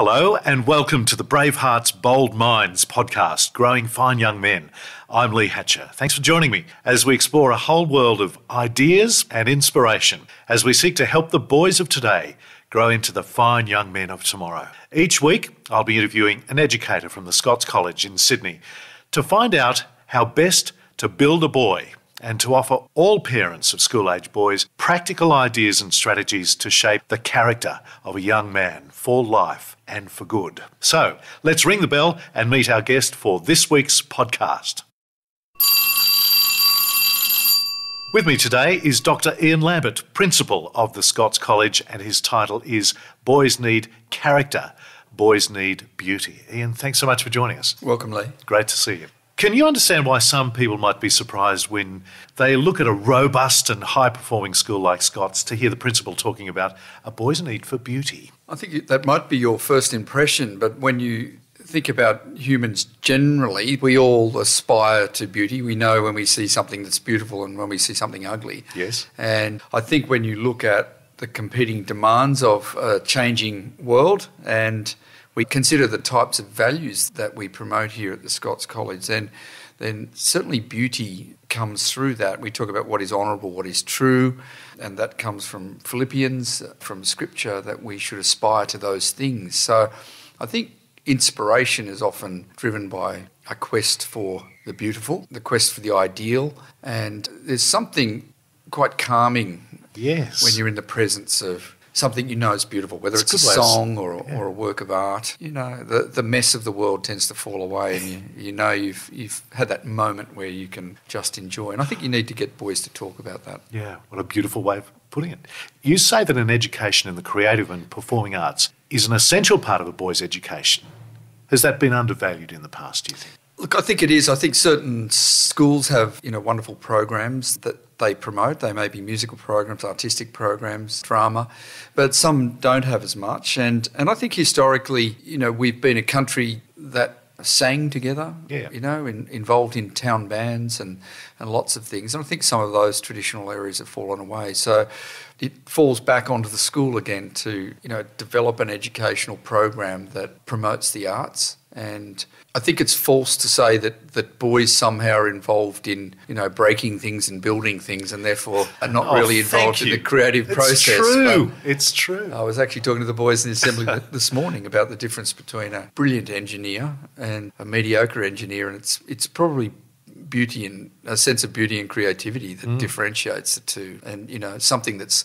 Hello and welcome to the Brave Hearts Bold Minds podcast, Growing Fine Young Men. I'm Lee Hatcher. Thanks for joining me as we explore a whole world of ideas and inspiration as we seek to help the boys of today grow into the fine young men of tomorrow. Each week, I'll be interviewing an educator from the Scots College in Sydney to find out how best to build a boy and to offer all parents of school-age boys practical ideas and strategies to shape the character of a young man for life and for good. So, let's ring the bell and meet our guest for this week's podcast. With me today is Dr Ian Lambert, Principal of the Scots College, and his title is Boys Need Character, Boys Need Beauty. Ian, thanks so much for joining us. Welcome, Lee. Great to see you. Can you understand why some people might be surprised when they look at a robust and high-performing school like Scots to hear the principal talking about a boy's need for beauty? I think that might be your first impression, but when you think about humans generally, we all aspire to beauty. We know when we see something that's beautiful and when we see something ugly. Yes. And I think when you look at the competing demands of a changing world and we consider the types of values that we promote here at the Scots College, then certainly beauty comes through that. We talk about what is honourable, what is true, and that comes from Philippians, from Scripture, that we should aspire to those things. So I think inspiration is often driven by a quest for the beautiful, the quest for the ideal, and there's something quite calming when you're in the presence of something you know is beautiful, whether it's a song or a work of art. You know, the mess of the world tends to fall away and you know you've had that moment where you can just enjoy. And I think you need to get boys to talk about that. Yeah, what a beautiful way of putting it. You say that an education in the creative and performing arts is an essential part of a boy's education. Has that been undervalued in the past, do you think? Look, I think it is. I think certain schools have, wonderful programs that they promote. They may be musical programs, artistic programs, drama, but some don't have as much. And I think historically, we've been a country that sang together, involved in town bands and lots of things. And I think some of those traditional areas have fallen away. So it falls back onto the school again to, develop an educational program that promotes the arts. And I think it's false to say that boys somehow are involved in, breaking things and building things and therefore are not really involved in the creative process. It's true. I was actually talking to the boys in the assembly this morning about the difference between a brilliant engineer and a mediocre engineer, and it's probably beauty and a sense of beauty and creativity that differentiates the two. And, something that's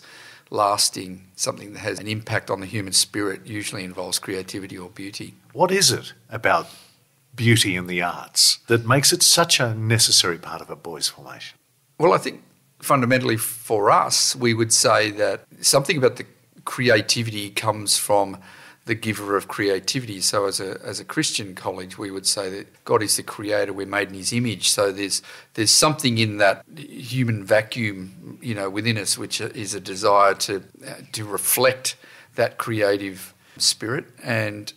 lasting, something that has an impact on the human spirit usually involves creativity or beauty. What is it about beauty in the arts that makes it such a necessary part of a boy's formation? Well, I think fundamentally for us, we would say that something about the creativity comes from the giver of creativity. So as a Christian college, we would say that God is the creator, we're made in his image. So there's something in that human vacuum, within us, which is a desire to reflect that creative spirit. And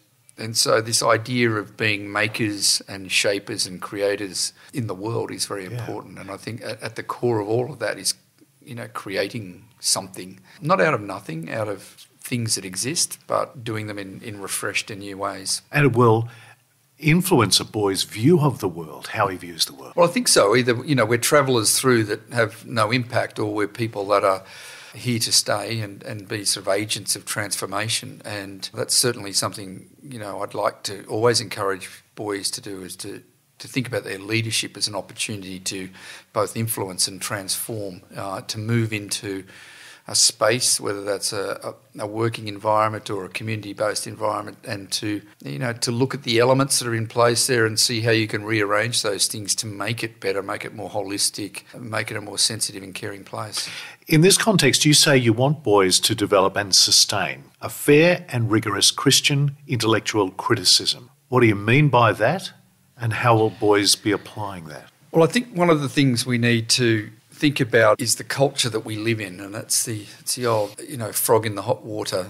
so this idea of being makers and shapers and creators in the world is very important. And I think at the core of all of that is, creating something, not out of nothing, out of things that exist, but doing them in refreshed and new ways. And it will influence a boy's view of the world, how he views the world. Well, I think so. Either, we're travellers through that have no impact, or we're people that are here to stay and be sort of agents of transformation. And that's certainly something, I'd like to always encourage boys to do, is to think about their leadership as an opportunity to both influence and transform, to move into a space, whether that's a working environment or a community-based environment, and to look at the elements that are in place there and see how you can rearrange those things to make it better, make it more holistic, make it a more sensitive and caring place. In this context, you say you want boys to develop and sustain a fair and rigorous Christian intellectual criticism. What do you mean by that, and how will boys be applying that? Well, I think one of the things we need to think about is the culture that we live in, and it's the old frog in the hot water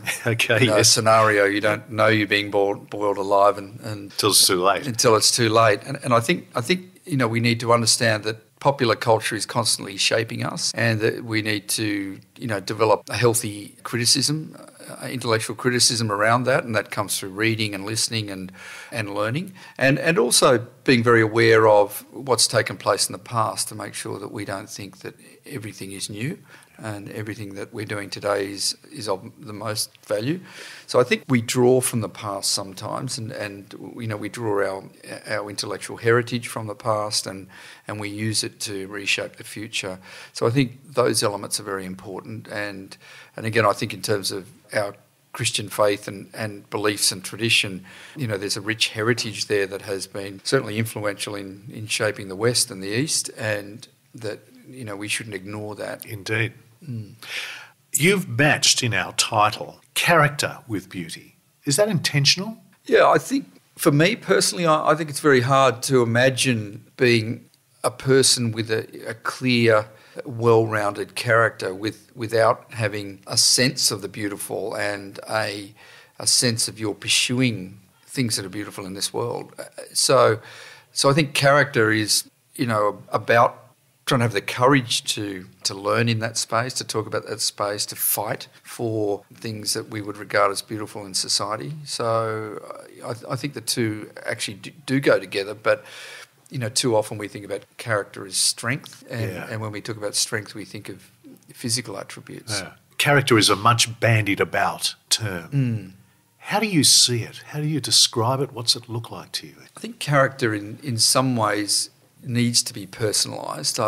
scenario. You don't know you're being boiled alive until it's too late. And I think we need to understand that popular culture is constantly shaping us, and that we need to develop a healthy criticism intellectual criticism around that, and that comes through reading and listening and learning, and also being very aware of what's taken place in the past to make sure that we don't think that everything is new and everything that we're doing today is of the most value. So I think we draw from the past sometimes, and we draw our intellectual heritage from the past, and we use it to reshape the future. So I think those elements are very important, and again, I think in terms of our Christian faith and beliefs and tradition, there's a rich heritage there that has been certainly influential in shaping the West and the East, and that we shouldn't ignore that. Indeed. You've matched in our title character with beauty. Is that intentional? Yeah, I think for me personally, I think it's very hard to imagine being a person with a clear, well-rounded character without having a sense of the beautiful and a sense of you're pursuing things that are beautiful in this world. So I think character is, about trying to have the courage to learn in that space, to talk about that space, to fight for things that we would regard as beautiful in society. So I think the two actually do go together, but too often we think about character as strength, and when we talk about strength, we think of physical attributes. Yeah. Character is a much bandied about term. How do you see it? How do you describe it? What's it look like to you? I think character in some ways needs to be personalised.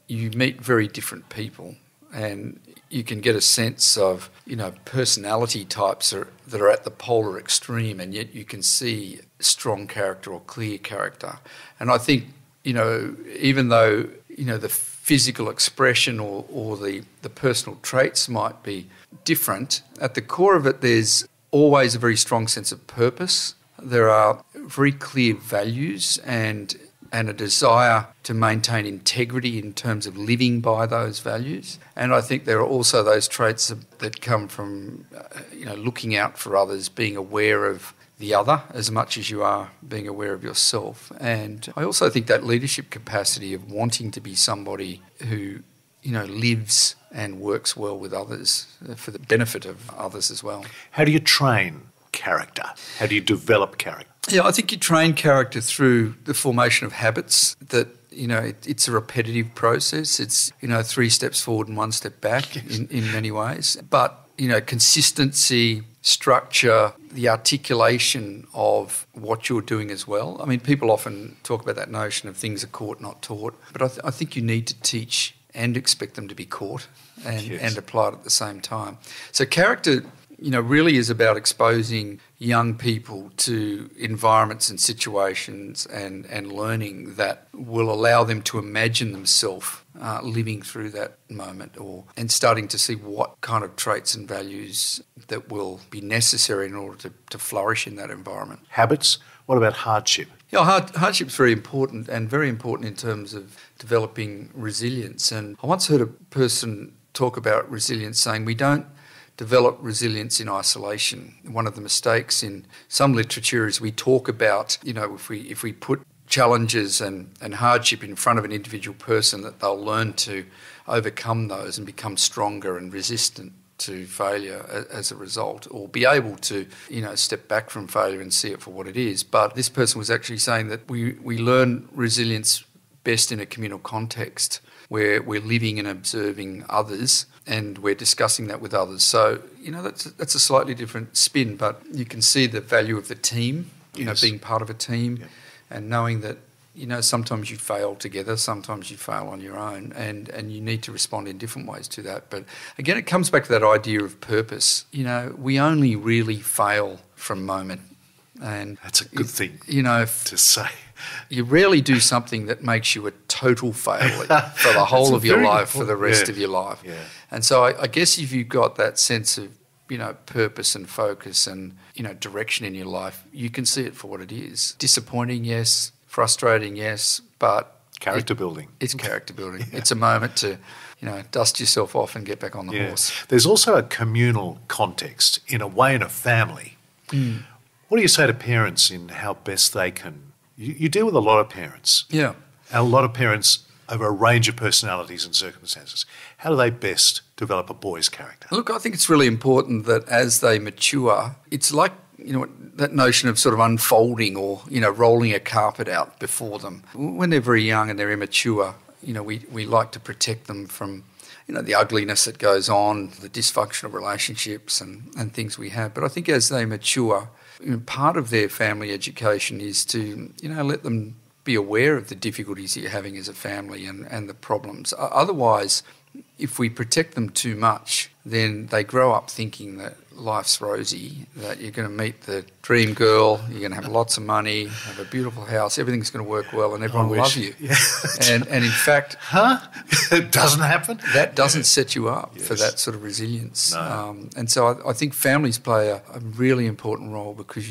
You meet very different people, and you can get a sense of personality types that are at the polar extreme, and yet you can see strong character or clear character. And I think even though the physical expression or the personal traits might be different, at the core of it there's always a very strong sense of purpose. There are very clear values and a desire to maintain integrity in terms of living by those values. And I think there are also those traits that come from looking out for others, being aware of the other as much as you are being aware of yourself. And I also think that leadership capacity of wanting to be somebody who lives and works well with others for the benefit of others as well. How do you train character? How do you develop character? Yeah, I think you train character through the formation of habits that, it's a repetitive process. It's, 3 steps forward and 1 step back in many ways. But, consistency, structure, the articulation of what you're doing as well. I mean, people often talk about that notion of things are caught, not taught. But I think you need to teach and expect them to be caught and applied at the same time. So character really is about exposing young people to environments and situations and learning that will allow them to imagine themselves living through that moment and starting to see what kind of traits and values that will be necessary in order to flourish in that environment. Habits? What about hardship? Yeah, hardship's very important, and very important in terms of developing resilience. And I once heard a person talk about resilience saying we don't develop resilience in isolation. One of the mistakes in some literature is we talk about, if we put challenges and hardship in front of an individual person, that they'll learn to overcome those and become stronger and resistant to failure as a result, or be able to, step back from failure and see it for what it is. But this person was actually saying that we learn resilience best in a communal context where we're living and observing others and we're discussing that with others. So, that's a slightly different spin, but you can see the value of the team, being part of a team and knowing that, sometimes you fail together, sometimes you fail on your own, and you need to respond in different ways to that. But again, it comes back to that idea of purpose. We only really fail from moment. And that's a good thing to say. You rarely do something that makes you a total failure for the whole of your life, for the rest of your life. Yeah. And so I guess if you've got that sense of, purpose and focus and, direction in your life, you can see it for what it is. Disappointing, yes. Frustrating, yes. But character building. It's character building. Yeah. It's a moment to, dust yourself off and get back on the horse. There's also a communal context, in a way, in a family. What do you say to parents in how best they can... You deal with a lot of parents. Yeah. A lot of parents over a range of personalities and circumstances. How do they best develop a boy's character? Look, I think it's really important that as they mature, it's like, that notion of sort of unfolding or, rolling a carpet out before them. When they're very young and they're immature, we like to protect them from, the ugliness that goes on, the dysfunctional relationships and things we have. But I think as they mature, part of their family education is to, let them be aware of the difficulties that you're having as a family and the problems. Otherwise, if we protect them too much, then they grow up thinking that life's rosy, that you're going to meet the dream girl, you're going to have lots of money, have a beautiful house, everything's going to work well and everyone will love you. Yeah. And in fact... It doesn't happen? That doesn't set you up for that sort of resilience. No. And so I think families play a really important role, because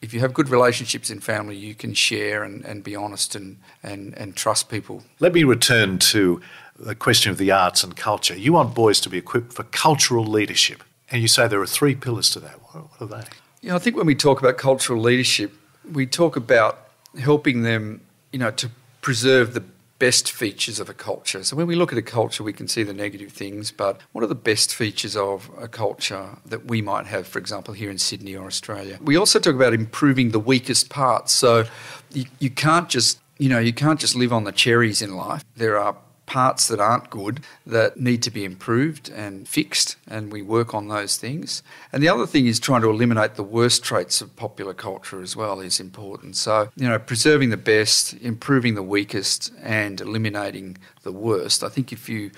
if you have good relationships in family, you can share and be honest and trust people. Let me return to the question of the arts and culture. You want boys to be equipped for cultural leadership, and you say there are 3 pillars to that. What are they? Yeah, I think when we talk about cultural leadership, we talk about helping them, to preserve the best features of a culture. So when we look at a culture, we can see the negative things, but what are the best features of a culture that we might have, for example, here in Sydney or Australia? We also talk about improving the weakest parts. So you can't just live on the cherries in life. There are parts that aren't good that need to be improved and fixed, and we work on those things. And the other thing is trying to eliminate the worst traits of popular culture as well is important. So, preserving the best, improving the weakest, and eliminating the worst. I think if you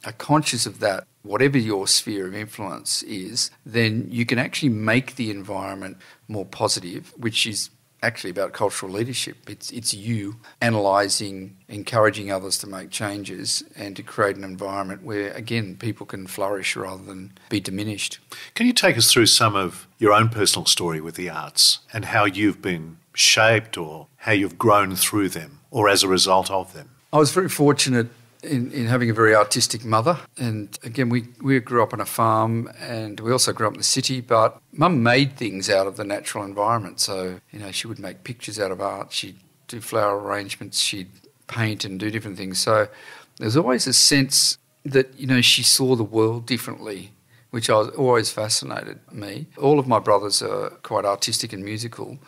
are conscious of that, whatever your sphere of influence is, then you can actually make the environment more positive, which is actually about cultural leadership. It's you analysing, encouraging others to make changes and to create an environment where, again, people can flourish rather than be diminished. Can you take us through some of your own personal story with the arts and how you've been shaped or how you've grown through them or as a result of them? I was very fortunate in having a very artistic mother. And again, we grew up on a farm and we also grew up in the city, but Mum made things out of the natural environment. So, she would make pictures out of art, she'd do flower arrangements, she'd paint and do different things. So there's always a sense that, she saw the world differently, which always fascinated me. All of my brothers are quite artistic and musical,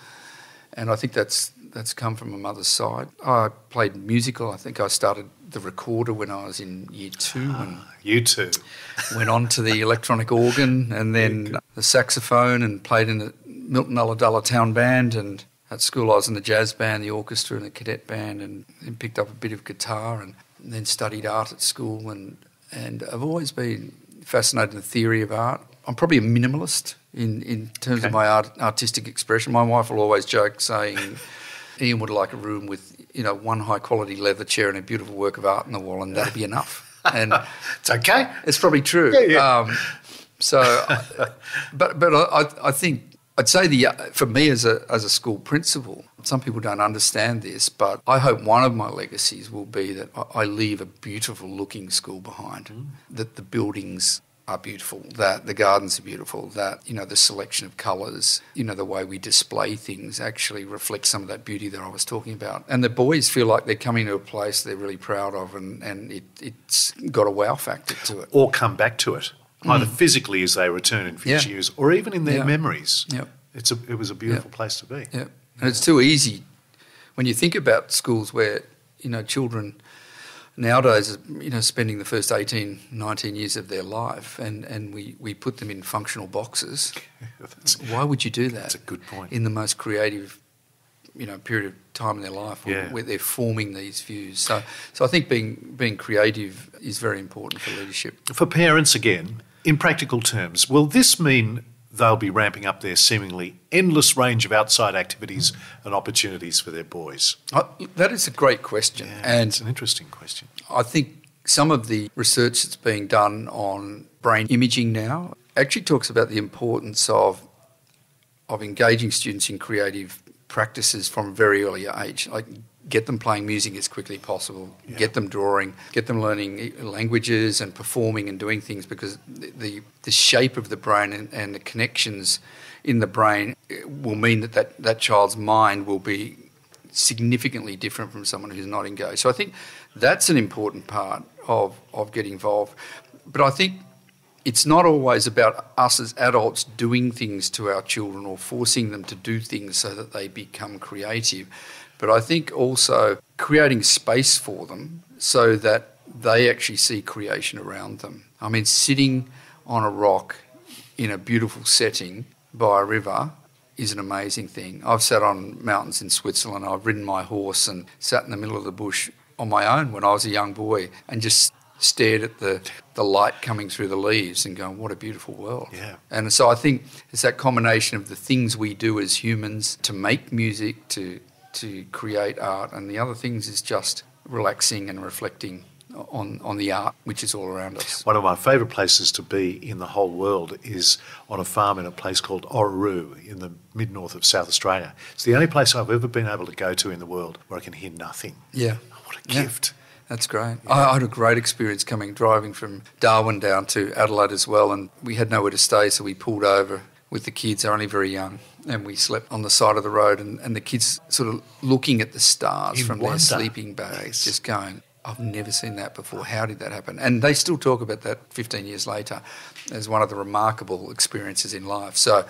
and I think that's come from my mother's side. I played musical. I think I started the recorder when I was in year 2. And you too. Went on to the electronic organ and then the saxophone, and played in the Milton Ulladulla Town Band. And at school I was in the jazz band, the orchestra and the cadet band, and picked up a bit of guitar and then studied art at school. And I've always been fascinated in the theory of art. I'm probably a minimalist in terms of my artistic expression. My wife will always joke saying Ian would like a room with, one high-quality leather chair and a beautiful work of art on the wall, and that'd be enough. And it's okay. It's probably true. Yeah. But I think I'd say for me as a school principal, some people don't understand this, but I hope one of my legacies will be that I leave a beautiful-looking school behind, that the buildings are beautiful, that the gardens are beautiful, that, the selection of colours, the way we display things actually reflects some of that beauty that I was talking about. And the boys feel like they're coming to a place they're really proud of, and it's got a wow factor to it. Or come back to it, either physically as they return in future years, or even in their memories. Yep. It was a beautiful place to be. Yep. And it's too easy when you think about schools where, children nowadays are, spending the first 18, 19 years of their life, and we put them in functional boxes. Why would you do that? That's a good point. In the most creative, period of time in their life where they're forming these views. So I think being creative is very important for leadership. For parents, again, in practical terms, will this mean they'll be ramping up their seemingly endless range of outside activities and opportunities for their boys? That is a great question. Yeah, and it's an interesting question. I think some of the research that's being done on brain imaging now actually talks about the importance of engaging students in creative practices from a very early age. Like, get them playing music as quickly as possible, get them drawing, get them learning languages and performing and doing things, because the shape of the brain and the connections in the brain will mean that child's mind will be significantly different from someone who's not engaged. So I think that's an important part of getting involved. But I think it's not always about us as adults doing things to our children or forcing them to do things so that they become creative. But I think also creating space for them so that they actually see creation around them. I mean, sitting on a rock in a beautiful setting by a river is an amazing thing. I've sat on mountains in Switzerland, I've ridden my horse and sat in the middle of the bush on my own when I was a young boy and just stared at the light coming through the leaves and going, what a beautiful world. Yeah. And so I think it's that combination of the things we do as humans to make music, to create art, and the other things is just relaxing and reflecting on the art which is all around us. One of my favourite places to be in the whole world is on a farm in a place called Orroroo in the mid-north of South Australia. It's the only place I've ever been able to go to in the world where I can hear nothing. Yeah. What a gift. That's great. Yeah. I had a great experience driving from Darwin down to Adelaide as well, and we had nowhere to stay, so we pulled over with the kids. They're only very young, and we slept on the side of the road, and the kids sort of looking at the stars In from wonder. their sleeping bags, just going, I've never seen that before. How did that happen? And they still talk about that 15 years later as one of the remarkable experiences in life. So,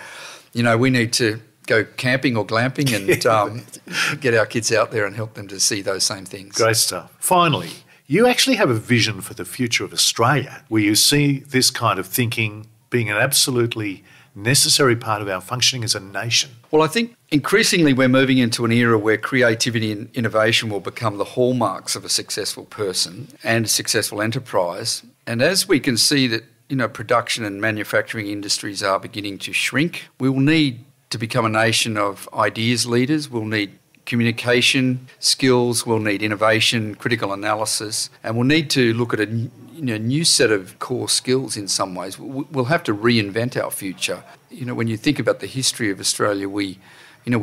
we need to go camping or glamping and get our kids out there and help them to see those same things. Great stuff. Finally, you actually have a vision for the future of Australia where you see this kind of thinking being an absolutely necessary part of our functioning as a nation. Well, I think increasingly we're moving into an era where creativity and innovation will become the hallmarks of a successful person and a successful enterprise. And as we can see that, production and manufacturing industries are beginning to shrink, we will need to become a nation of ideas leaders. We'll need communication skills, we'll need innovation, critical analysis, and we'll need to look at a new set of core skills in some ways. We'll have to reinvent our future. When you think about the history of Australia, we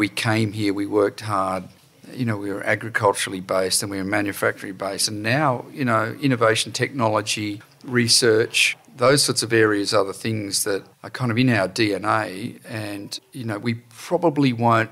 came here, we worked hard, we were agriculturally based and we were manufacturing based, and now, innovation, technology, research, those sorts of areas are the things that are kind of in our DNA, and, we probably won't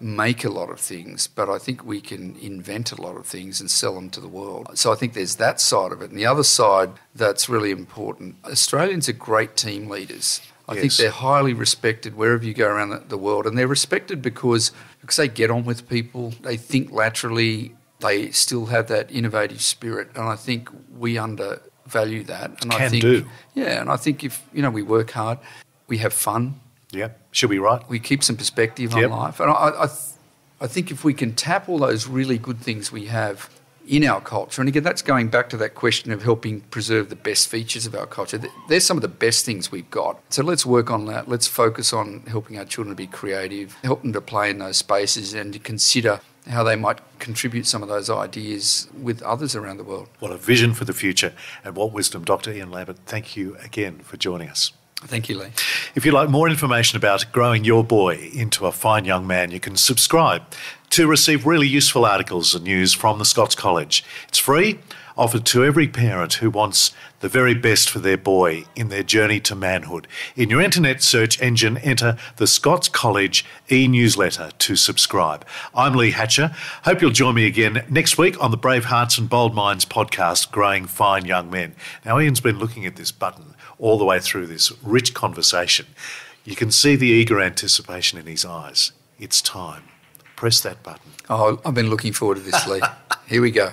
make a lot of things, but I think we can invent a lot of things and sell them to the world. So I think there's that side of it. And the other side that's really important, Australians are great team leaders. I think they're highly respected wherever you go around the world, and they're respected because they get on with people, they think laterally, they still have that innovative spirit, and I think we undervalue that. And I think, yeah, and I think if we work hard, we have fun. Yeah, should be right. We keep some perspective on life. And I think if we can tap all those really good things we have in our culture, and again, that's going back to that question of helping preserve the best features of our culture. There's some of the best things we've got. So let's work on that. Let's focus on helping our children to be creative, help them to play in those spaces and to consider how they might contribute some of those ideas with others around the world. What a vision for the future, and what wisdom. Dr Ian Lambert, thank you again for joining us. Thank you, Lee. If you'd like more information about growing your boy into a fine young man, you can subscribe to receive really useful articles and news from the Scots College. It's free, offered to every parent who wants the very best for their boy in their journey to manhood. In your internet search engine, enter the Scots College e-newsletter to subscribe. I'm Lee Hatcher. Hope you'll join me again next week on the Brave Hearts and Bold Minds podcast, Growing Fine Young Men. Now, Ian's been looking at this button all the way through this rich conversation. You can see the eager anticipation in his eyes. It's time. Press that button. Oh, I've been looking forward to this, Lee. Here we go.